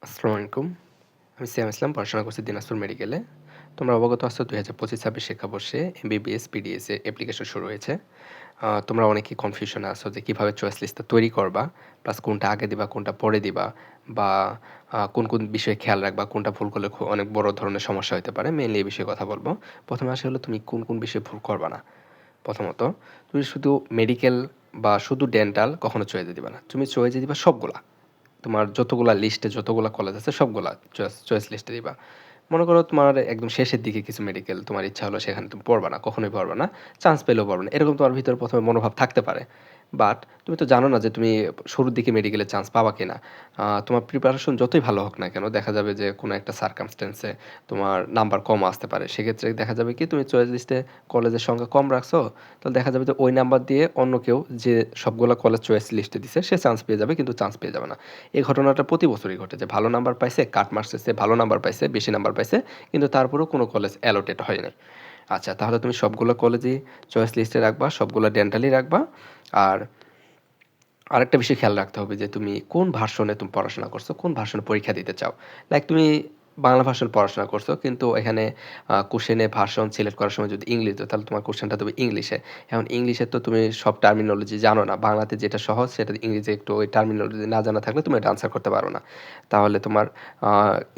আসসালামু আলাইকুম। আমি সিয়াম ইসলাম পড়াশোনা করছি দিনাজপুর মেডিকেলে। তোমরা অবগত আছো ২০২৫-২৬ শিক্ষাবর্ষে এমবিবিএস, পিডিএস এর অ্যাপ্লিকেশন শুরু হয়েছে। তোমরা অনেকেই কনফিউশনে আছো যে কিভাবে চয়েস লিস্টটা তৈরি করবা, প্লাস কোনটা আগে দিবা, কোনটা পরে দিবা বা কোন বিষয়ে খেয়াল রাখবা, কোনটা ভুল করলে অনেক বড় ধরনের সমস্যা হতে পারে। মেইনলি এই বিষয়ে কথা বলব। প্রথমে আসে হলো তুমি কোন বিষয়ে ভুল করবা না। প্রথমত, তুমি শুধু মেডিকেল বা শুধু ডেন্টাল কখনো চয়েসে দিবা না। তুমি চয়েসে দিবা সবগুলা। তোমার যতগুলা লিস্টে যতগুলা কলেজ আছে সবগুলা চয়েস লিস্টে দিবা। মনে করো তোমার একদম শেষের দিকে কিছু মেডিকেল তোমার ইচ্ছা হলো সেখানে তুমি পড়বা না, কখনোই পড়বা না, চান্স পেলেও পড়বে না। এরকম তোমার ভিতরে প্রথমে মনোভাব থাকতে পারে। বাট তুমি তো জানো না যে তুমি শুরুর দিকে মেডিকেলে চান্স পাবা কিনা। তোমার প্রিপারেশন যতই ভালো হোক না কেন, দেখা যাবে যে কোনো একটা সার্কামস্টেন্সে তোমার নাম্বার কম আসতে পারে। সেক্ষেত্রে দেখা যাবে কি তুমি চয়েস লিস্টে কলেজের সংখ্যা কম রাখছো, তাহলে দেখা যাবে যে ওই নাম্বার দিয়ে অন্য কেউ যে সবগুলো কলেজ চয়েস লিস্টে দিছে সে চান্স পেয়ে যাবে, কিন্তু চান্স পেয়ে যাবে না। এই ঘটনাটা প্রতি বছরই ঘটে যে ভালো নাম্বার পাইছে, কাট মার্কসে ভালো নাম্বার পাইছে, বেশি নাম্বার পাইছে, কিন্তু তারপরেও কোনো কলেজ অ্যালোটেড হয় নাই। আচ্ছা, তাহলে তুমি সবগুলো কলেজই চয়েস লিস্টে রাখবা, সবগুলো ডেন্টালি রাখবা। আর আরেকটা বিষয় খেয়াল রাখতে হবে যে তুমি কোন ভার্সনে তুমি পড়াশোনা করছো, কোন ভার্সনে পরীক্ষা দিতে চাও। লাইক তুমি বাংলা ভার্সন পড়াশোনা করছো, কিন্তু এখানে কোশ্চেনে ভার্সন সিলেক্ট করার সময় যদি ইংলিশ দাও, তাহলে তোমার কোশ্চেনটা দেবে ইংলিশে। এখন ইংলিশে তো তুমি সব টার্মিনোলজি জানো না, বাংলাতে যেটা সহজ সেটা ইংরেজি একটু ওই টার্মিনোলজি না জানা থাকলে তুমি এটা আনসার করতে পারো না। তাহলে তোমার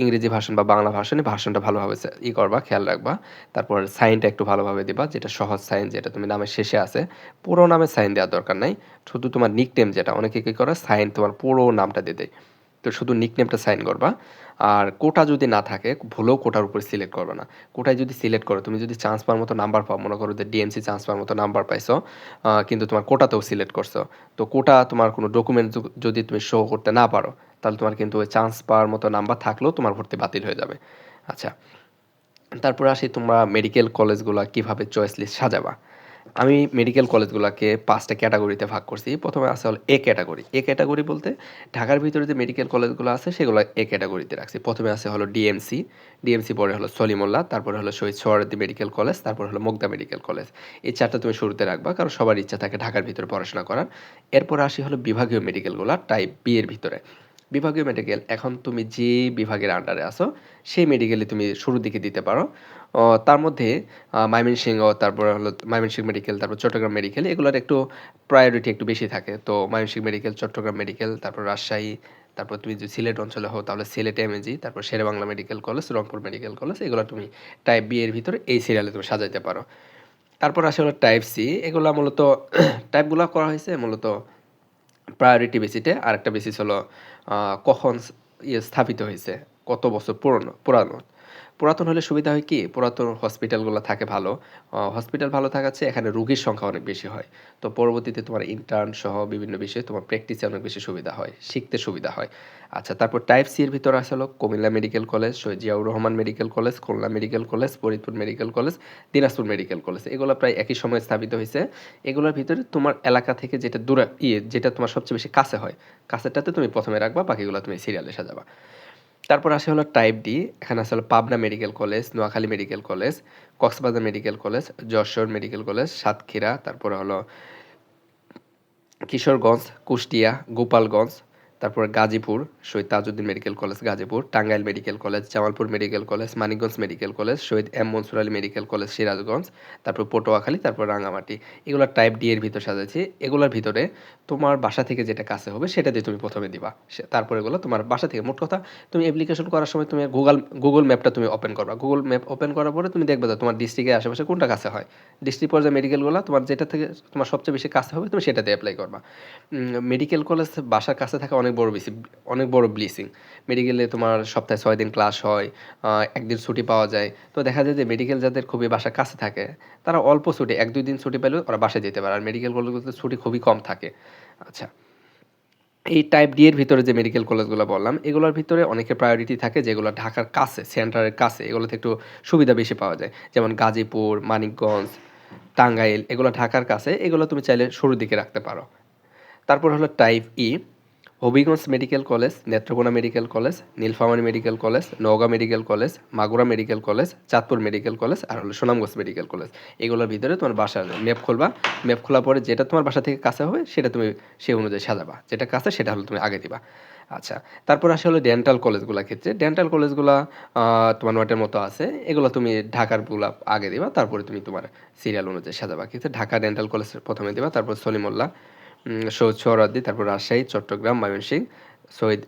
ইংরেজি ভার্সন বা বাংলা ভার্সনটা ভালোভাবে করবা, খেয়াল রাখবা। তারপর সাইনটা একটু ভালোভাবে দিবা, যেটা সহজ সাইন, যেটা তুমি নামের শেষে আছে। পুরো নামে সাইন দেওয়ার দরকার নাই, শুধু তোমার নিকনেম, যেটা অনেকে কী করে সাইন তোমার পুরো নামটা দিয়ে দেয়, তো শুধু নিকনেমটা সাইন করবা। আর কোটা যদি না থাকে, ভুলেও কোটার উপরে সিলেক্ট করবে না। কোটায় যদি সিলেক্ট করো, তুমি যদি চান্স পাওয়ার মতো নাম্বার পাও, মনে করো যে ডিএমসি চান্স পাওয়ার মতো নাম্বার পাইছো, কিন্তু তোমার কোটাতেও সিলেক্ট করছো, তো কোটা তোমার কোনো ডকুমেন্ট যদি তুমি শো করতে না পারো, তাহলে তোমার কিন্তু ওই চান্স পাওয়ার মতো নাম্বার থাকলেও তোমার ভর্তি বাতিল হয়ে যাবে। আচ্ছা, তারপরে আসি তোমরা মেডিকেল কলেজগুলো কিভাবে চয়েস লিস্ট সাজাবা। আমি মেডিকেল কলেজগুলোকে ৫টা ক্যাটাগরিতে ভাগ করছি। প্রথমে আছে হলো এ ক্যাটাগরি। এ ক্যাটাগরি বলতে ঢাকার ভিতরে যে মেডিকেল কলেজগুলো আছে সেগুলো এ ক্যাটাগরিতে রাখছি। প্রথমে আছে হলো ডিএমসি, ডিএমসি পরে হলো সলিমুল্লাহ, তারপরে হলো শহীদ সোহরাওয়ার্দী মেডিকেল কলেজ, তারপর হলো মুগদা মেডিকেল কলেজ। এই ৪টা তুমি শুরুতে রাখবা, কারণ সবার ইচ্ছা থাকে ঢাকার ভিতরে পড়াশোনা করার। এরপর আসি হলো বিভাগীয় মেডিকেলগুলো টাইপ বি এর ভিতরে। বিভাগীয় মেডিকেল, এখন তুমি যে বিভাগের আন্ডারে আছো সেই মেডিকেলে তুমি শুরুর দিকে দিতে পারো। তার মধ্যে ময়মনসিংহ, তারপরে হলো ময়মনসিংহ মেডিকেল, তারপর চট্টগ্রাম মেডিকেল, এগুলোর একটু প্রায়োরিটি একটু বেশি থাকে। তো ময়মনসিংহ মেডিকেল, চট্টগ্রাম মেডিকেল, তারপর রাজশাহী, তারপর তুমি যদি সিলেট অঞ্চলে হও তাহলে সিলেট এমএজি, তারপর Sher e Bangla medical college, Rangpur medical college, এগুলো তুমি টাইপ বি এর ভিতরে এই সিরিয়ালে তুমি সাজাইতে পারো। তারপর আসে হলো টাইপ সি। এগুলা মূলত টাইপগুলো করা হয়েছে মূলত প্রায়োরিটি বেসিসে। আরেকটা বেসিস হলো কখন স্থাপিত হয়েছে, কত বছর পুরানো। পুরাতন হলে সুবিধা হয় কি, পুরাতন হসপিটালগুলো থাকে ভালো, হসপিটাল ভালো থাকাচ্ছে এখানে রোগীর সংখ্যা অনেক বেশি হয়। তো পরবর্তীতে তোমার ইন্টার্ন সহ বিভিন্ন বিষয়ে তোমার প্র্যাকটিসে অনেক বেশি সুবিধা হয়, শিখতে সুবিধা হয়। আচ্ছা, তারপর টাইপ সি এর ভিতরে আসলে Comilla medical college, Shaheed Ziaur Rahman medical college, Khulna medical college, Faridpur medical college, Dinajpur medical college, এগুলো প্রায় একই সময়ে স্থাপিত হয়েছে। এগুলোর ভিতরে তোমার এলাকা থেকে যেটা দূরে যেটা তোমার সবচেয়ে বেশি কাছে হয়, কাছেরটাতে তুমি প্রথমে রাখবা, বাকিগুলো তুমি সিরিয়ালে সাজাবা। তারপর আসে হলো টাইপ ডি। এখানে আসলে Pabna medical college, Noakhali medical college, Cox's Bazar medical college, Jessore medical college, Satkhira, তারপরে হলো কিশোরগঞ্জ, কুষ্টিয়া, গোপালগঞ্জ, তারপরে Gazipur, Shaheed Tajuddin medical college Gazipur, Tangail medical college, Jamalpur medical college, Manikganj medical college, Shaheed M Mansur Ali medical college Sirajganj, তারপর পটুয়াখালী, তারপর রাঙামাটি। এগুলো টাইপ ডি এর ভিতর সাজাচ্ছি। এগুলোর ভিতরে তোমার বাসা থেকে যেটা কাছে হবে সেটা দিয়ে তুমি প্রথমে দিবা। তারপর এগুলো তোমার বাসা থেকে, মোট কথা তুমি অ্যাপ্লিকেশন করার সময় তুমি গুগল ম্যাপটা তুমি ওপেন করবা। গুগল ম্যাপ ওপেন করার পরে তুমি দেখবে যে তোমার ডিস্ট্রিক্টের আশেপাশে কোনটা কাছে হয়। ডিস্ট্রিক্ট পর্যায়ে মেডিকেলগুলো তোমার যেটা থেকে তোমার সবচেয়ে বেশি কাছে হবে তুমি সেটাতে অ্যাপ্লাই করবা। মেডিকেল কলেজ বাসার কাছে থাকা অনেক বড় ব্লেসিং। মেডিকেলে তোমার সপ্তাহে ৬ দিন ক্লাস হয়, ১ দিন ছুটি পাওয়া যায়। তো দেখা যায় যে মেডিকেল যাদের খুবই বাসার কাছে থাকে তারা অল্প ছুটি ১-২ দিন ছুটি পেলেও ওরা বাসায় যেতে পারে। আর মেডিকেল কলেজগুলোতে ছুটি খুবই কম থাকে। আচ্ছা, এই টাইপ ডি এর ভিতরে যে মেডিকেল কলেজগুলো বললাম, এগুলোর ভিতরে অনেকের প্রায়োরিটি থাকে যেগুলো ঢাকার কাছে, সেন্টারের কাছে, এগুলোতে একটু সুবিধা বেশি পাওয়া যায়। যেমন গাজীপুর, মানিকগঞ্জ, টাঙ্গাইল, এগুলো ঢাকার কাছে, এগুলো তুমি চাইলে শুরুর দিকে রাখতে পারো। তারপর হলো type E. Habiganj medical college, Netrokona medical college, Nilphamari medical college, Naogaon medical college, Magura medical college, Chandpur medical college, আর হলো সুনামগঞ্জ মেডিকেল কলেজ। এগুলোর ভিতরে তোমার বাসার ম্যাপ খুলবা। ম্যাপ খোলার পরে যেটা তোমার বাসা থেকে কাছে হবে সেটা তুমি সেই অনুযায়ী সাজাবা, যেটা কাছে সেটা হলো তুমি আগে দিবা। আচ্ছা, তারপর আসে হলো ডেন্টাল কলেজগুলার ক্ষেত্রে। ডেন্টাল কলেজগুলা তোমার নয়টার মতো আছে। এগুলা তুমি ঢাকারগুলা আগে দিবা, তারপরে তুমি তোমার সিরিয়াল অনুযায়ী সাজাবা। কিন্তু ঢাকা ডেন্টাল কলেজ ১ম এ দিবা, তারপর সলিমুল্লাহ, সৈয়দ সোহরাওয়ার্দী, তারপর Rajshahi, Chittagong, Mymensingh, Shaheed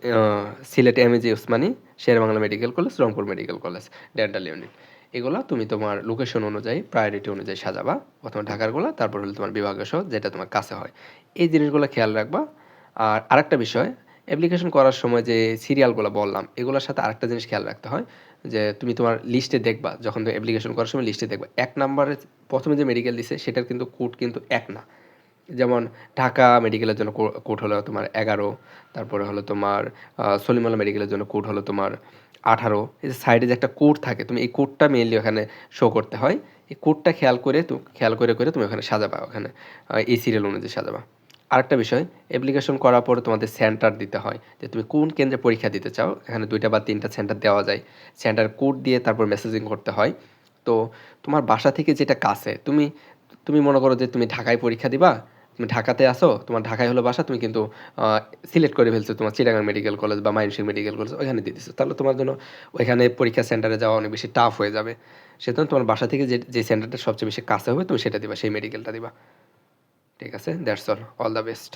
Sylhet MAG Osmani, Sher-e-Bangla medical college, Rangpur medical college, dental unit. এগুলা তুমি তোমার লোকেশন অনুযায়ী, প্রায়োরিটি অনুযায়ী সাজাবা। ১ম এ ঢাকারগুলা, তারপর হলো তোমার বিভাগীয় শহর যেটা তোমার কাছে হয়। এই জিনিসগুলা খেয়াল রাখবা। আর আরেকটা বিষয়, অ্যাপ্লিকেশন করার সময় যে সিরিয়ালগুলো বললাম, এগুলোর সাথে আরেকটা জিনিস খেয়াল রাখতে হয় যে তুমি তোমার লিস্টে দেখবা, যখন তুমি অ্যাপ্লিকেশন করার সময় লিস্টে দেখবা ১ নাম্বারে ১ম এ যে মেডিকেল দিছে সেটার কিন্তু কোড কিন্তু এক না। যেমন ঢাকা মেডিকেলের জন্য কোড হলো তোমার ১১, তারপরে হলো তোমার সলিমুল্লাহ মেডিকেলের জন্য কোড হলো তোমার ১৮। এই যে সাইডে যে একটা কোড থাকে, তুমি এই কোডটা মেইনলি ওখানে শো করতে হয়। এই কোডটা খেয়াল করে তুমি ওখানে সাজাবা, ওখানে এই সিরিয়াল অনুযায়ী সাজাবা। আরেকটা বিষয়, অ্যাপ্লিকেশন করার পরে তোমাদের সেন্টার দিতে হয় যে তুমি কোন কেন্দ্রে পরীক্ষা দিতে চাও। এখানে ২টা বা ৩টা সেন্টার দেওয়া যায়। সেন্টার কোড দিয়ে তারপর মেসেজিং করতে হয়। তো তোমার বাসা থেকে যেটা কাছে, তুমি তুমি মনে করো যে তুমি ঢাকায় পরীক্ষা দিবা, তুমি ঢাকাতে আসো, তোমার ঢাকায় হলো বাসা, তুমি কিন্তু সিলেক্ট করে ফেলছো তোমার চিটাগাং মেডিকেল কলেজ বা ময়মনসিংহ মেডিকেল কলেজ, ওইখানে দিয়ে দিছো। তাহলে তোমার জন্য ওইখানে পরীক্ষা সেন্টারে যাওয়া অনেক বেশি টাফ হয়ে যাবে। সেজন্য তোমার বাসা থেকে যে সেন্টারটা সবচেয়ে বেশি কাছে হবে তুমি সেটা দিবা, সেই মেডিকেলটা দিবা। ঠিক আছে? That's all. All the best.